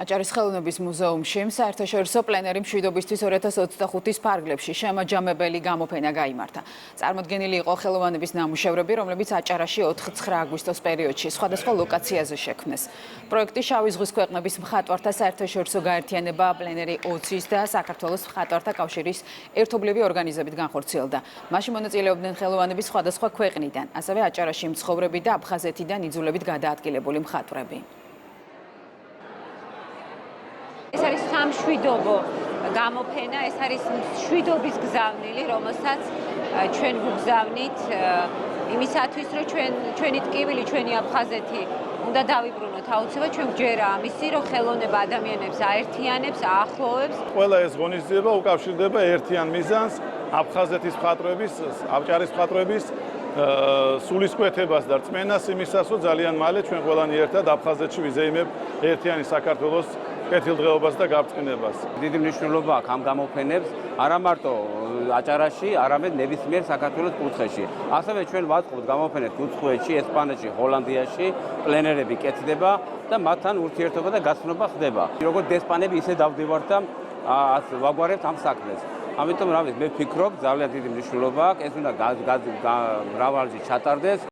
აჭარის ხელოვნების მუზეუმში საერთაშორისო პლენერი მშვიდობისთვის 2025-ის ფარგლებში შემაჯამებელი გამოფენა გაიმართა. წარმოდგენილი იყო ხელოვნების ნამუშევრები, რომლებიც აჭარაში 4-9 აგვისტოს პერიოდში სხვადასხვა ლოკაციაზე შექმნეს. პროექტი შავი ზღვის ქვეყნების მხატვართა საერთაშორისო გაერთიანება პლენერი 20-ის და საქართველოს მხატვართა კავშირის ერთობლივი ორგანიზებით განხორციელდა. მასში მონაწილეობდნენ ხელოვნების სხვადასხვა ქვეყნიდან, ასევე აჭარაში მცხოვრები და აფხაზეთიდან იძულებით გადაადგილებული მხატვრები. ეს არის სამშვიდობო გამოფენა, ეს არის მშვიდობის გზავნილი, რომელსაც ჩვენ ვუგზავნით იმისათვის, რომ ჩვენი ტკივილი, ჩვენი აფხაზეთი უნდა დავიბრუნოთ აუცილებლად, ჩვენ გვჯერა ამისი, რომ ხელოვნება ადამიანებს აერთიანებს, აახლოვებს. ყველა ეს ღონისძიება უკავშირდება ერთიან მიზანს, აფხაზეთის მხატვრების, აჭარის მხატვრების სულისკვეთებას და რწმენას იმისას, რომ ძალიან მალე ჩვენ ყველანი ერთად აფხაზეთში ვიზეიმებ ერთიანი საქართველოს კეთილდღეობას და გაბრწყინებას. დიდი მნიშვნელობა აქვს ამ გამოფენებს არა მარტო აჭარაში, არამედ ნებისმიერ საქართველოს კუთხეში. ასევე ჩვენ ვაწყობთ გამოფენებს კუთხეში, ესპანეთში, ჰოლანდიაში, პლენერები კეთდება და მათთან ურთიერთობა და გაცნობა ხდება. როგორც დესპანები ისე დავდივართ და ვაგვარებთ ამ საქმეს. ამიტომ მე ვფიქრობ, ძალიან დიდი მნიშვნელობა აქვს, ეს უნდა მრავალჯერ ჩატარდეს.